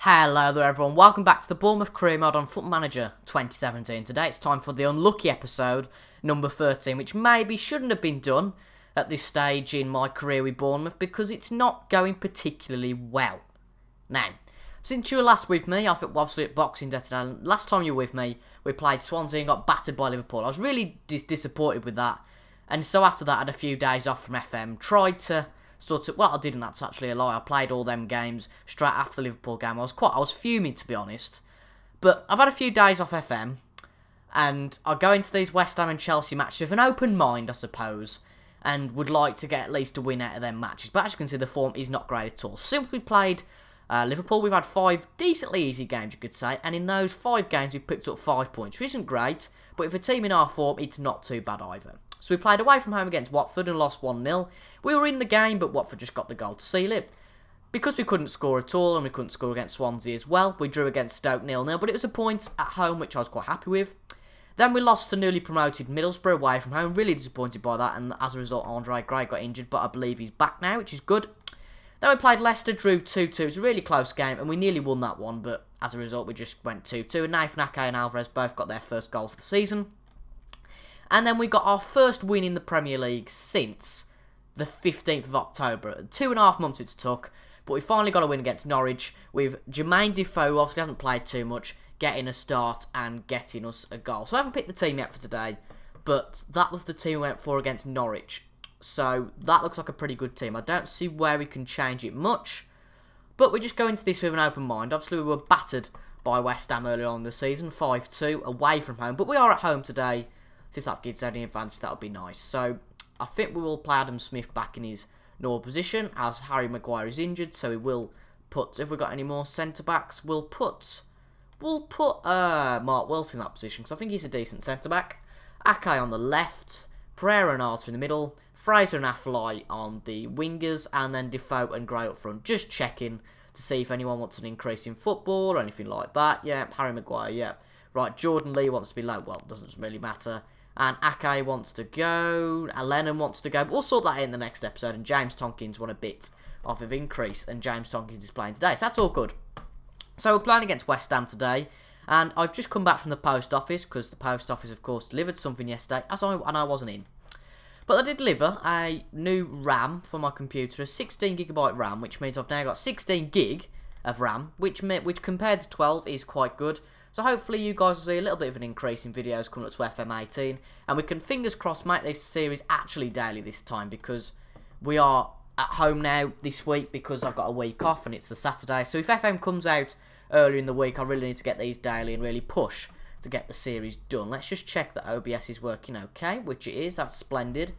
Hello there everyone, welcome back to the Bournemouth career mode on Football Manager 2017. Today it's time for the unlucky episode, number 13, which maybe shouldn't have been done at this stage in my career with Bournemouth because it's not going particularly well. Now, since you were last with me, I think obviously at Boxing Day today, last time you were with me, we played Swansea and got battered by Liverpool. I was really disappointed with that, and so after that I had a few days off from FM, tried to I didn't, that's actually a lie. I played all them games straight after the Liverpool game. I was fuming, to be honest. But I've had a few days off FM, and I go into these West Ham and Chelsea matches with an open mind, I suppose, and would like to get at least a win out of them matches. But as you can see, the form is not great at all. Since we played Liverpool, we've had 5 decently easy games, you could say, and in those 5 games, we've picked up 5 points, which isn't great, but if a team in our form, it's not too bad either. So we played away from home against Watford and lost 1-0. We were in the game, but Watford just got the goal to seal it. Because we couldn't score at all, and we couldn't score against Swansea as well, we drew against Stoke 0-0, but it was a point at home, which I was quite happy with. Then we lost to newly promoted Middlesbrough away from home, really disappointed by that, and as a result, Andre Gray got injured, but I believe he's back now, which is good. Then we played Leicester, drew 2-2, it was a really close game, and we nearly won that one, but as a result, we just went 2-2, and Nathan Ake and Alvarez both got their first goals of the season. And then we got our first win in the Premier League since the 15th of October. 2.5 months it took, but we finally got a win against Norwich with Jermaine Defoe, who obviously hasn't played too much, getting a start and getting us a goal. So I haven't picked the team yet for today, but that was the team we went for against Norwich. So that looks like a pretty good team. I don't see where we can change it much, but we just go into this with an open mind. Obviously we were battered by West Ham earlier on in the season, 5-2 away from home, but we are at home today. So if that gives any advantage, that would be nice. So I think we will play Adam Smith back in his normal position as Harry Maguire is injured. So we will put, if we've got any more centre-backs, we'll put Mark Wilson in that position because I think he's a decent centre-back. Ake on the left, Pereira and Arthur in the middle, Fraser and Affley on the wingers, and then Defoe and Gray up front. Just checking to see if anyone wants an increase in football or anything like that. Yeah, Harry Maguire, yeah. Right, Jordan Lee wants to be low. Well, it doesn't really matter. And Ake wants to go, Lennon wants to go, but we'll sort that out in the next episode, and James Tonkins won a bit of an increase, and James Tonkins is playing today, so that's all good. So we're playing against West Ham today, and I've just come back from the post office, because the post office, of course, delivered something yesterday, and I wasn't in. But I did deliver a new RAM for my computer, a 16GB RAM, which means I've now got 16 gig of RAM, which compared to 12 is quite good. So hopefully you guys will see a little bit of an increase in videos coming up to FM18. And we can, fingers crossed, make this series actually daily this time. Because we are at home now this week because I've got a week off and it's the Saturday. So if FM comes out earlier in the week, I really need to get these daily and really push to get the series done. Let's just check that OBS is working okay, which it is. That's splendid.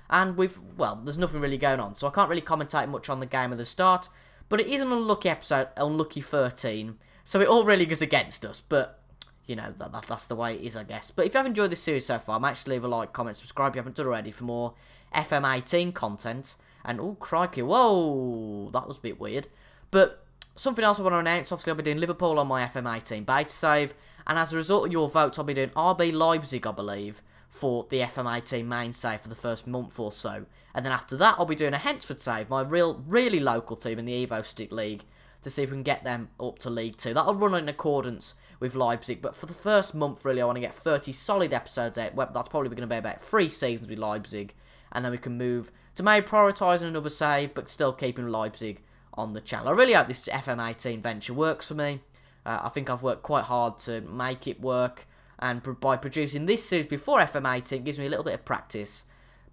And well, there's nothing really going on. So I can't really commentate much on the game at the start. But it is an unlucky episode, unlucky 13. So it all really goes against us, but, you know, that's the way it is, I guess. But if you have enjoyed this series so far, make sure to leave a like, comment, subscribe if you haven't done already for more FM18 content. And, oh, crikey, whoa, that was a bit weird. But something else I want to announce, obviously I'll be doing Liverpool on my FM18 beta save. And as a result of your votes, I'll be doing RB Leipzig, I believe, for the FM18 main save for the first month or so. And then after that, I'll be doing a Hensford save, my really local team in the Evo Stick League, to see if we can get them up to League 2. That'll run in accordance with Leipzig, but for the first month, really, I want to get 30 solid episodes out. Well, that's probably going to be about 3 seasons with Leipzig, and then we can move to maybe prioritising another save, but still keeping Leipzig on the channel. I really hope this FM18 venture works for me. I think I've worked quite hard to make it work, and by producing this series before FM18 gives me a little bit of practice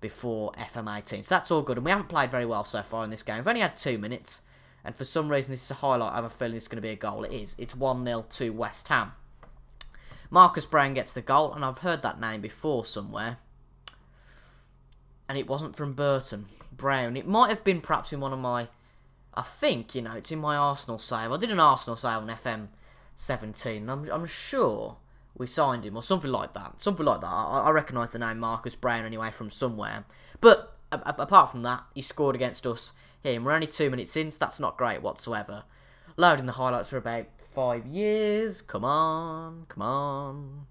before FM18. So that's all good, and we haven't played very well so far in this game. We've only had 2 minutes. And for some reason, this is a highlight. I have a feeling it's going to be a goal. It is. It's 1-0 to West Ham. Marcus Brown gets the goal, and I've heard that name before somewhere. And it wasn't from Burton. Brown. It might have been perhaps in one of my... I think, you know, it's in my Arsenal save. I did an Arsenal save on FM17. I'm sure we signed him, or something like that. Something like that. I recognise the name Marcus Brown anyway from somewhere. But apart from that, he scored against us. Here, we're only 2 minutes in, so that's not great whatsoever. Loading the highlights for about 5 years. Come on, come on.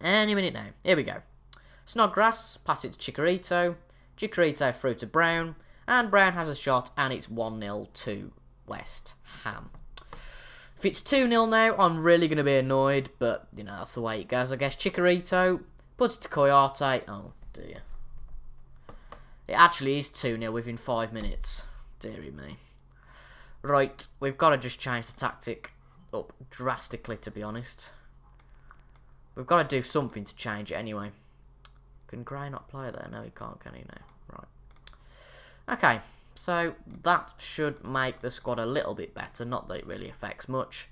Any minute now. Here we go. Snodgrass, pass it to Chicharito. Chicharito through to Brown. And Brown has a shot, and it's 1-0 to West Ham. If it's 2-0 now, I'm really going to be annoyed, but, you know, that's the way it goes, I guess. Chicharito, puts it to Koyate. Oh, dear. It actually is 2-0 within 5 minutes. Deary me. Right, we've got to just change the tactic up drastically, to be honest. We've got to do something to change it anyway. Can Gray not play there? No, he can't, can he? No. Right. Okay, so that should make the squad a little bit better. Not that it really affects much.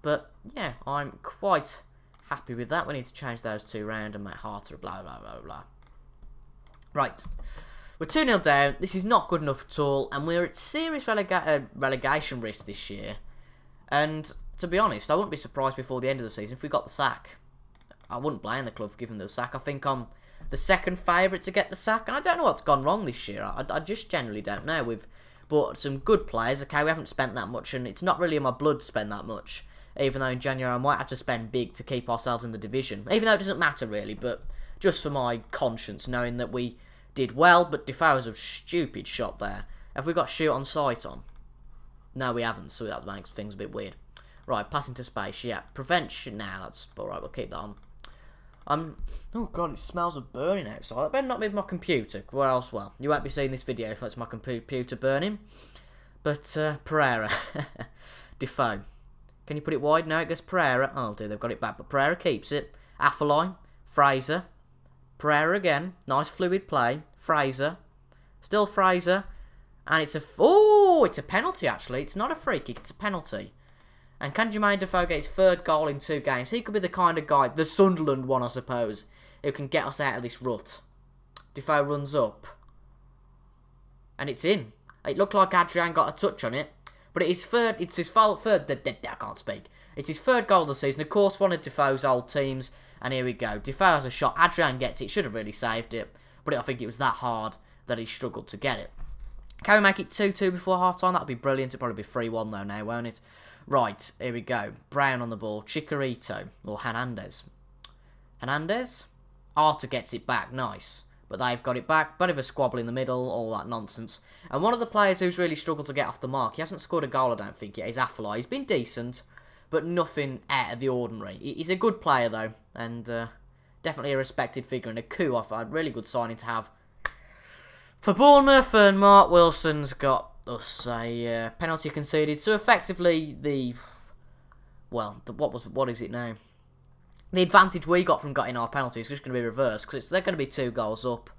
But, yeah, I'm quite happy with that. We need to change those two round and make Harter, blah, blah, blah, blah. Right. We're 2-0 down. This is not good enough at all. And we're at serious relegation risk this year. And, to be honest, I wouldn't be surprised before the end of the season if we got the sack. I wouldn't blame the club for giving the sack. I think I'm the second favourite to get the sack. And I don't know what's gone wrong this year. I just generally don't know. We've bought some good players. Okay, we haven't spent that much. And it's not really in my blood to spend that much. Even though in January I might have to spend big to keep ourselves in the division. Even though it doesn't matter really. But just for my conscience, knowing that we did well. But Defoe's a stupid shot there. Have we got shoot on sight on? No, we haven't. So that makes things a bit weird. Right, passing to space. Yeah, prevention. Nah, that's alright. We'll keep that on. Oh god, it smells of burning outside. That better not be my computer. Where else? Well, you won't be seeing this video if it's my computer burning. But, Pereira. Defoe. Can you put it wide? No, it goes Pereira. Oh dear, they've got it back. But Pereira keeps it. Affelay. Fraser. Pereira again. Nice fluid play. Fraser. Still Fraser. And it's a... Oh, it's a penalty, actually. It's not a free kick. It's a penalty. And can Jermaine Defoe get his 3rd goal in 2 games? He could be the kind of guy, the Sunderland one, I suppose, who can get us out of this rut. Defoe runs up. And it's in. It looked like Adrian got a touch on it. But it's his third, I can't speak. It's his 3rd goal of the season. Of course, one of Defoe's old teams. And here we go. Defoe has a shot. Adrian gets it. Should have really saved it. But I think it was that hard that he struggled to get it. Can we make it 2-2 before half-time? That would be brilliant. It'll probably be 3-1 though now, won't it? Right, here we go. Brown on the ball. Chicharito. Or Hernandez. Hernandez? Arter gets it back. Nice. But they've got it back. Bit of a squabble in the middle. All that nonsense. And one of the players who's really struggled to get off the mark. He hasn't scored a goal, I don't think yet. Is Affelay. He's been decent. But nothing out of the ordinary. He's a good player, though. And definitely a respected figure. And a coup off. A really good signing to have for Bournemouth. And Mark Wilson's got us a penalty conceded. So effectively what is it now? The advantage we got from getting our penalty is just going to be reversed because they're going to be 2 goals up,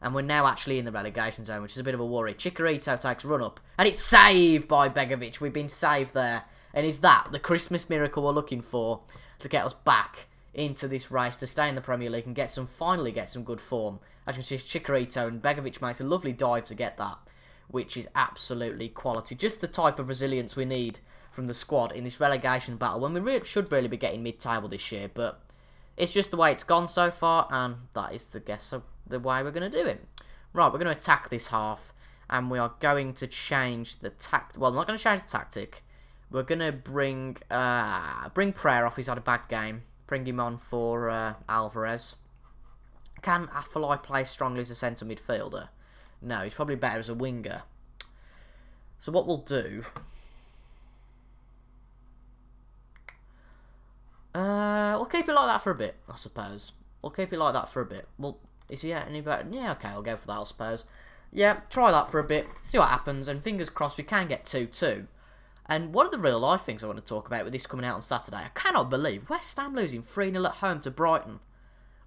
and we're now actually in the relegation zone, which is a bit of a worry. Chicharito takes a run up, and it's saved by Begovic. We've been saved there, and is that the Christmas miracle we're looking for to get us back into this race to stay in the Premier League and finally get some good form? As you can see, Chicharito and Begovic makes a lovely dive to get that, which is absolutely quality. Just the type of resilience we need from the squad in this relegation battle, when we should really be getting mid-table this year, but it's just the way it's gone so far, and that is the way we're going to do it. Right, we're going to attack this half, and we are going to change the well, I'm not going to change the tactic. We're going to bring Pereira off. He's had a bad game. Bring him on for Alvarez. Can Affelay play strongly as a centre midfielder? No, he's probably better as a winger. So what we'll do... we'll keep it like that for a bit, I suppose. We'll keep it like that for a bit. Well, is he any better? Yeah, okay, I'll go for that, I suppose. Yeah, try that for a bit, see what happens, and fingers crossed we can get 2-2. And one of the real-life things I want to talk about with this coming out on Saturday, I cannot believe West Ham losing 3-0 at home to Brighton.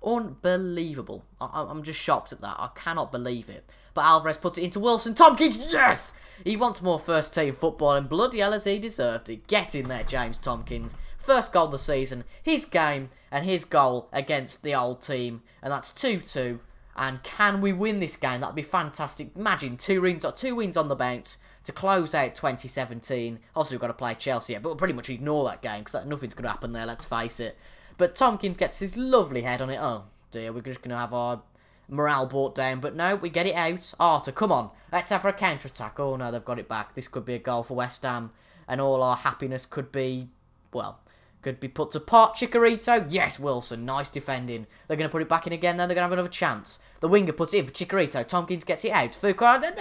Unbelievable. I'm just shocked at that. I cannot believe it. But Alvarez puts it into Wilson. Tompkins, yes! He wants more first-team football, and bloody hell has he deserved it. Get in there, James Tompkins. First goal of the season, his game, and his goal against the old team. And that's 2-2. And can we win this game? That'd be fantastic. Imagine 2 wins on the bounce to close out 2017. Obviously, we've got to play Chelsea yet, but we'll pretty much ignore that game because nothing's going to happen there, let's face it. But Tompkins gets his lovely head on it. Oh, dear, we're just going to have our morale brought down. But no, we get it out. Arter, come on. Let's have a counter-attack. Oh, no, they've got it back. This could be a goal for West Ham. And all our happiness could be, well, could be put to pot. Chicharito. Yes, Wilson. Nice defending. They're going to put it back in again. Then they're going to have another chance. The winger puts it in for Chicharito. Tompkins gets it out. Foucault. No.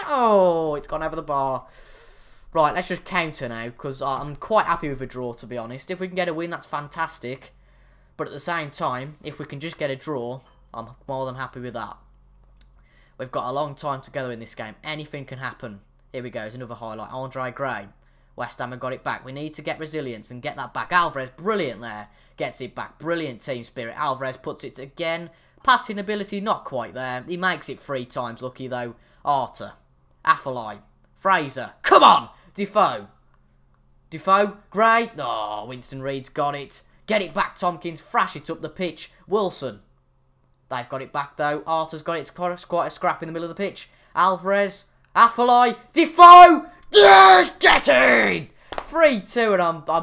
Oh, it's gone over the bar. Right, let's just counter now, because I'm quite happy with a draw, to be honest. If we can get a win, that's fantastic. But at the same time, if we can just get a draw, I'm more than happy with that. We've got a long time together in this game. Anything can happen. Here we go, it's another highlight. Andre Gray. West Ham have got it back. We need to get resilience and get that back. Alvarez, brilliant there. Gets it back. Brilliant team spirit. Alvarez puts it again. Passing ability, not quite there. He makes it 3 times. Lucky though. Arter. Affolai. Fraser. Come on! Defoe. Defoe. Gray. Oh, Winston Reid's got it. Get it back, Tompkins. Thrash it up the pitch. Wilson. They've got it back though. Arter's got it. It's quite a scrap in the middle of the pitch. Alvarez. Affolai. Defoe. Yes, get in! 3-2, and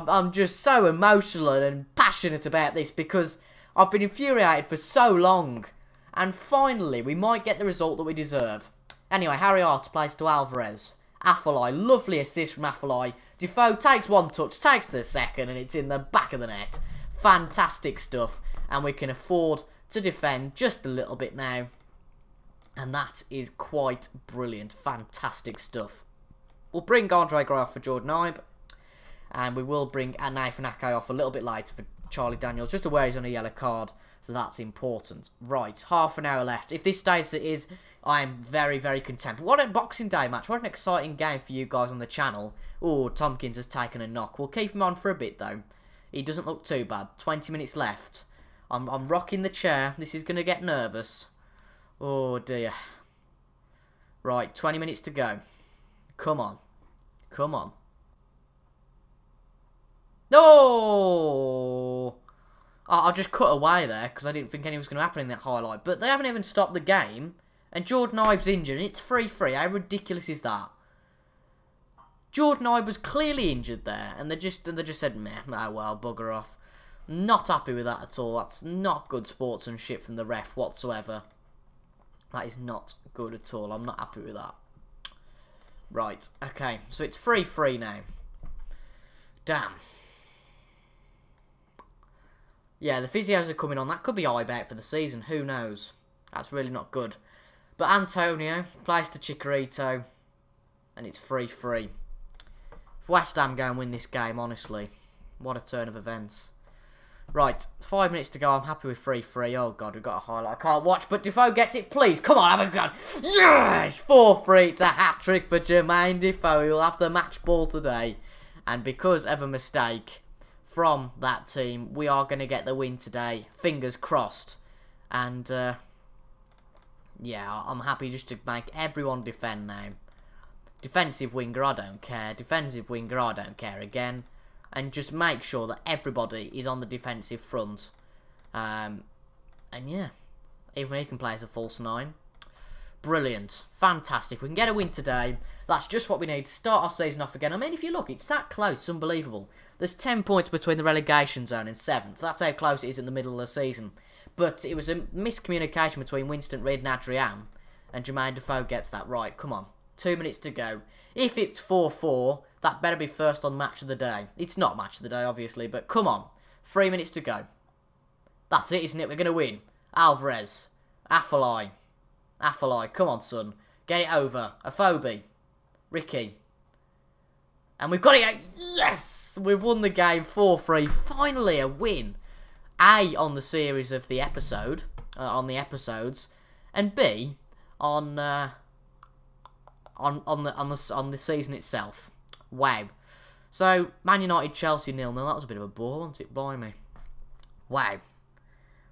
I'm just so emotional and passionate about this because I've been infuriated for so long. And finally, we might get the result that we deserve. Anyway, Harry Arter plays to Alvarez. Affolai, lovely assist from Affolai. Defoe takes 1 touch, takes the second, and it's in the back of the net. Fantastic stuff. And we can afford to defend just a little bit now. And that is quite brilliant. Fantastic stuff. We'll bring Andre Gray off for Jordan Ibe. And we will bring Nathan Ake off a little bit later for Charlie Daniels, just to where he's on a yellow card. So that's important. Right, half an hour left. If this stays as it is, I am very, very content. What a Boxing Day match. What an exciting game for you guys on the channel. Oh, Tompkins has taken a knock. We'll keep him on for a bit, though. He doesn't look too bad. 20 minutes left. I'm rocking the chair. This is going to get nervous. Oh, dear. Right, 20 minutes to go. Come on. Come on. No! I'll just cut away there because I didn't think anything was going to happen in that highlight. But they haven't even stopped the game. And Jordan Ibe's injured and it's 3-3. How ridiculous is that? Jordan Ibe was clearly injured there. And they just said, meh, oh well, bugger off. Not happy with that at all. That's not good sportsmanship from the ref whatsoever. That is not good at all. I'm not happy with that. Right, okay, so it's 3-3 now. Damn. Yeah, the physios are coming on. That could be Ibe out for the season. Who knows? That's really not good. But Antonio plays to Chicharito. And it's 3-3. If West Ham go and win this game, honestly. What a turn of events. Right, 5 minutes to go. I'm happy with 3-3. Oh, God, we've got a highlight. I can't watch, but Defoe gets it, please. Come on, have a go. Yes! 4-3. It's a hat-trick for Jermaine Defoe. He'll have the match ball today. And because of a mistake from that team, we are going to get the win today. Fingers crossed. And, yeah, I'm happy just to make everyone defend now. Defensive winger, I don't care. Defensive winger, I don't care again. And just make sure that everybody is on the defensive front. And yeah, even he can play as a false 9. Brilliant. Fantastic. We can get a win today. That's just what we need to start our season off again. I mean, if you look, it's that close. It's unbelievable. There's 10 points between the relegation zone and 7th. That's how close it is in the middle of the season. But it was a miscommunication between Winston Reid and Adrian. And Jermaine Defoe gets that right. Come on. 2 minutes to go. If it's 4-4... that better be first on match of the day. It's not match of the day, obviously, but come on. 3 minutes to go. That's it, isn't it? We're going to win. Alvarez. Affolai. Affolai. Come on, son. Get it over. Afobe. Ricky. And we've got it. Yes! We've won the game 4-3. Finally a win. A, on the series of the episode. On the episodes. And B, on the season itself. Wow. So, Man United, Chelsea 0-0. That was a bit of a bore, wasn't it? Blimey. Wow.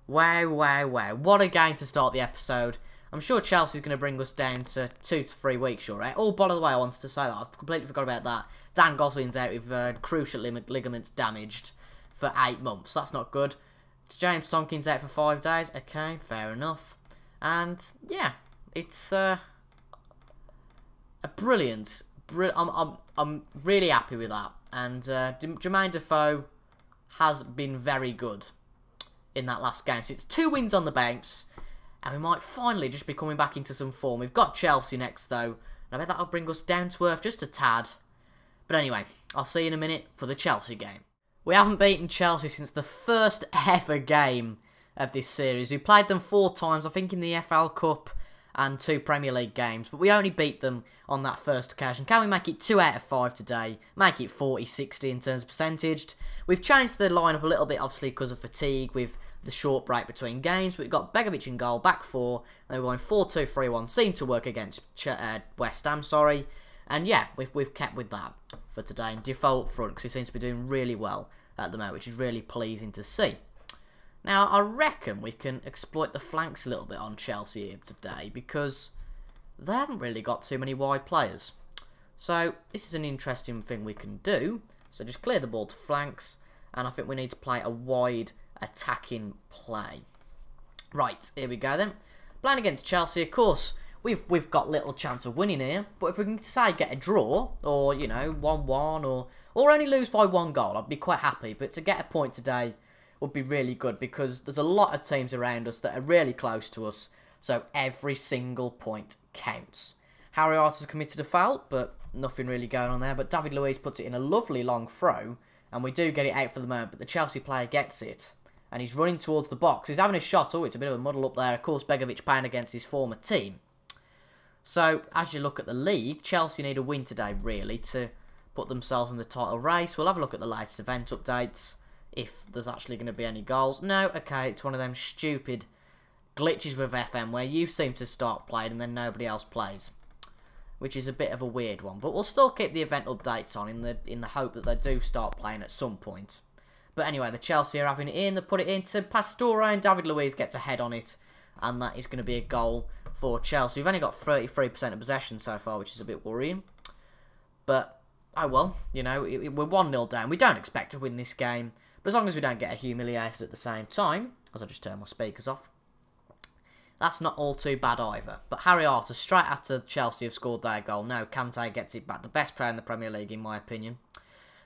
Wow, wow, wow. What a game to start the episode. I'm sure Chelsea's going to bring us down to 2 to 3 weeks, sure, right? Oh, by the way, I wanted to say that. I've completely forgot about that. Dan Gosling's out with cruciate ligaments damaged for 8 months. That's not good. James Tompkins out for 5 days. Okay, fair enough. And, yeah, it's a brilliant... I'm really happy with that. And Jermaine Defoe has been very good in that last game. So it's 2 wins on the bounce. And we might finally just be coming back into some form. We've got Chelsea next, though. And I bet that'll bring us down to earth just a tad. But anyway, I'll see you in a minute for the Chelsea game. We haven't beaten Chelsea since the first ever game of this series. We played them 4 times, I think in the FL Cup, and 2 Premier League games, but we only beat them on that first occasion. Can we make it 2 out of 5 today? Make it 40-60 in terms of percentage. We've changed the lineup a little bit, obviously, because of fatigue with the short break between games. But we've got Begovic in goal, back 4. They were going 4-2-3-1, seemed to work against West Ham, sorry. And yeah, we've kept with that for today. And Defoe up front, because he seems to be doing really well at the moment, which is really pleasing to see. Now, I reckon we can exploit the flanks a little bit on Chelsea here today, because they haven't really got too many wide players. So, this is an interesting thing we can do. So, just clear the ball to flanks, and I think we need to play a wide attacking play. Right, here we go then. Playing against Chelsea, of course, we've got little chance of winning here, but if we can, say, get a draw, or, you know, 1-1, or only lose by 1 goal, I'd be quite happy. But to get a point today would be really good, because there's a lot of teams around us that are really close to us, so every single point counts. Harry Arter's committed a foul, but nothing really going on there, but David Luiz puts it in a lovely long throw, and we do get it out for the moment, but the Chelsea player gets it, and he's running towards the box. He's having a shot. Oh, it's a bit of a muddle up there. Of course, Begovic playing against his former team. So, as you look at the league, Chelsea need a win today, really, to put themselves in the title race. We'll have a look at the latest event updates, if there's actually going to be any goals. No, okay, it's one of them stupid glitches with FM where you seem to start playing and then nobody else plays, which is a bit of a weird one. But we'll still keep the event updates on in the hope that they do start playing at some point. But anyway, the Chelsea are having it in. They put it into Pastore, and David Luiz gets a head on it, and that is going to be a goal for Chelsea. We've only got 33% of possession so far, which is a bit worrying. But, oh well, you know, we're 1-0 down. We don't expect to win this game. But as long as we don't get humiliated at the same time, as I just turn my speakers off, that's not all too bad either. But Harry Arter, straight after Chelsea have scored their goal. No, Kante gets it back. The best player in the Premier League, in my opinion.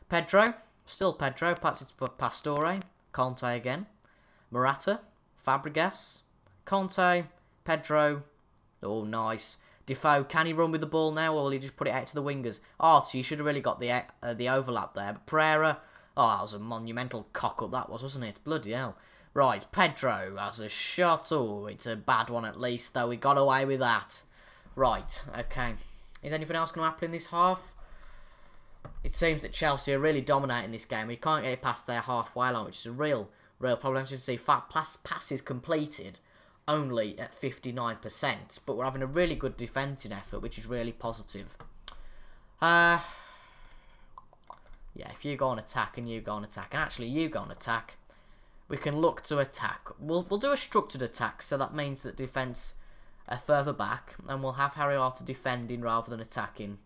Pedro, still Pedro, passes it to Pastore. Kante again. Morata, Fabregas, Kante, Pedro. Oh, nice. Defoe, can he run with the ball now, or will he just put it out to the wingers? Arter, you should have really got the overlap there. But Pereira... Oh, that was a monumental cock-up, that was, wasn't it? Bloody hell. Right, Pedro has a shot. Oh, it's a bad one at least, though. We got away with that. Right, okay. Is anything else going to happen in this half? It seems that Chelsea are really dominating this game. We can't get it past their halfway line, which is a real problem. As you can see, passes completed only at 59%. But we're having a really good defending effort, which is really positive. Yeah, if you go on attack and you go on attack, and actually you go on attack, we can look to attack. We'll do a structured attack, so that means that defence are further back, and we'll have Harry Arter defending rather than attacking.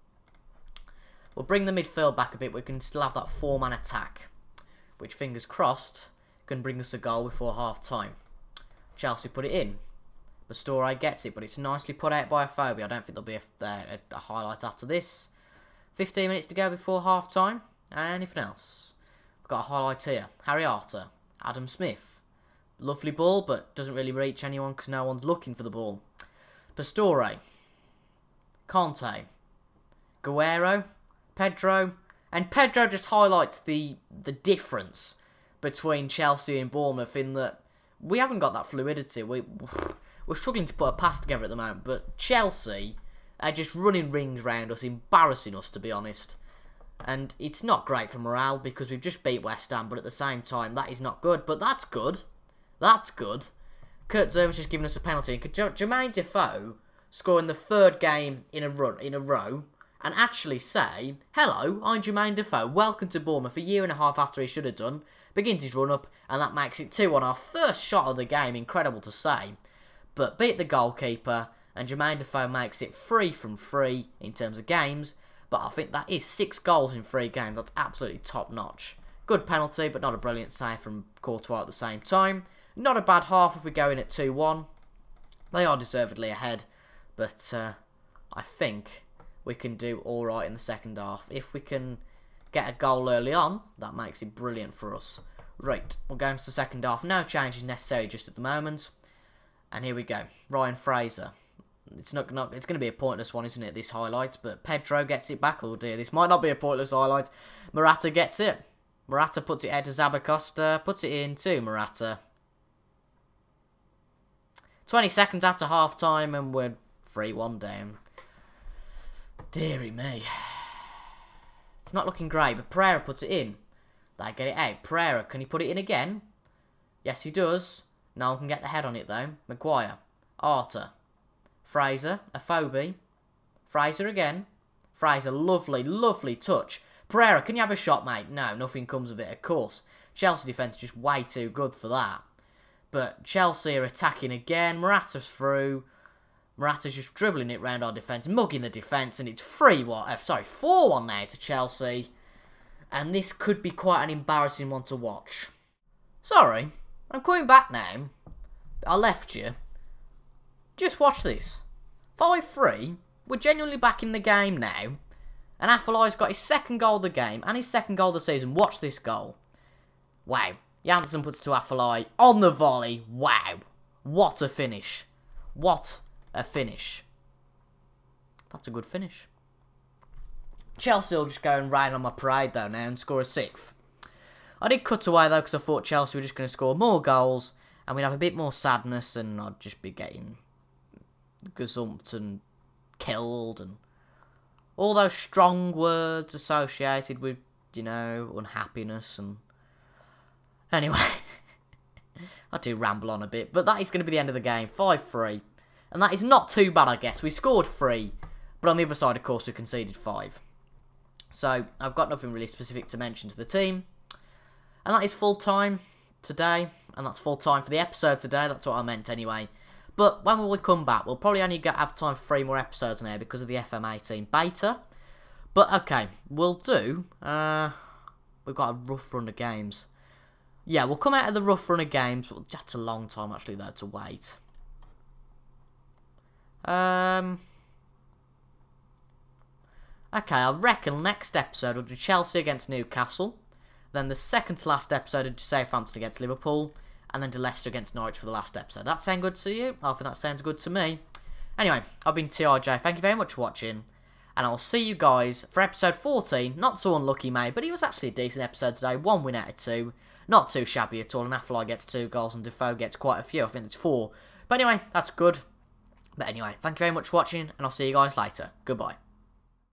We'll bring the midfield back a bit. We can still have that 4-man attack, which, fingers crossed, can bring us a goal before half-time. Chelsea put it in. Pastore gets it, but it's nicely put out by Phobia. I don't think there'll be a highlight after this. 15 minutes to go before half-time. Anything else? We've got a highlight here. Harry Arter. Adam Smith. Lovely ball, but doesn't really reach anyone because no one's looking for the ball. Pastore. Kante. Guerrero. Pedro. And Pedro just highlights the difference between Chelsea and Bournemouth in that we haven't got that fluidity. We're struggling to put a pass together at the moment, but Chelsea are just running rings round us, embarrassing us, to be honest. And it's not great for morale because we've just beat West Ham, but at the same time, that is not good. But that's good. That's good. Kurt Zerman's just given us a penalty. Jermaine Defoe scoring the 3rd game in a row and actually say, hello, I'm Jermaine Defoe, welcome to Bournemouth, a year and a half after he should have done. Begins his run-up, and that makes it 2-1. Our first shot of the game, incredible to say. But beat the goalkeeper, and Jermaine Defoe makes it 3 from 3 in terms of games. But I think that is 6 goals in 3 games. That's absolutely top-notch. Good penalty, but not a brilliant save from Courtois at the same time. Not a bad half if we go in at 2-1. They are deservedly ahead, but I think we can do alright in the second half. If we can get a goal early on, that makes it brilliant for us. Right, we'll go into the second half. No changes necessary just at the moment. And here we go. Ryan Fraser. It's going to be a pointless one, isn't it, this highlight? But Pedro gets it back. Oh dear, this might not be a pointless highlight. Morata gets it. Morata puts it out to Zabacosta. Puts it in to Morata. 20 seconds after half-time, and we're 3-1 down. Deary me. It's not looking great, but Pereira puts it in. They get it out. Pereira, can he put it in again? Yes, he does. No one can get the head on it, though. Maguire. Arter. Fraser. Afobe. Fraser again. Fraser, lovely, lovely touch. Pereira, can you have a shot, mate? No, nothing comes of it, of course. Chelsea defence is just way too good for that. But Chelsea are attacking again. Morata's through. Morata's just dribbling it round our defence, mugging the defence, and it's 4-1 now to Chelsea. And this could be quite an embarrassing one to watch. Sorry, I'm coming back now. I left you. Just watch this. 5-3. We're genuinely back in the game now. And Affolai's got his second goal of the game and his second goal of the season. Watch this goal. Wow. Janssen puts to Affolai on the volley. Wow. What a finish. What a finish. That's a good finish. Chelsea will just go and rain on my parade though now and score a 6th. I did cut away though because I thought Chelsea were just going to score more goals and we'd have a bit more sadness and I'd just be getting gazumped and killed and all those strong words associated with, you know, unhappiness and... Anyway, I do ramble on a bit, but that is going to be the end of the game, 5-3. And that is not too bad, I guess. We scored 3, but on the other side, of course, we conceded 5. So, I've got nothing really specific to mention to the team. And that is full time today, and that's full time for the episode today, that's what I meant anyway. But when will we come back? We'll probably only have time for 3 more episodes now because of the FM18 beta. But, okay, we'll do... we've got a rough run of games. Yeah, we'll come out of the rough run of games. That's a long time, actually, though, to wait. Okay, I reckon next episode we'll do Chelsea against Newcastle. Then the second to last episode will do Southampton against Liverpool. And then do Leicester against Norwich for the last episode. That sound good to you? I think that sounds good to me. Anyway, I've been TRJ. Thank you very much for watching. And I'll see you guys for episode 14. Not so unlucky, mate, but it was actually a decent episode today. 1 win out of 2. Not too shabby at all. And Affolai gets 2 goals and Defoe gets quite a few. I think it's 4. But anyway, that's good. But anyway, thank you very much for watching. And I'll see you guys later. Goodbye.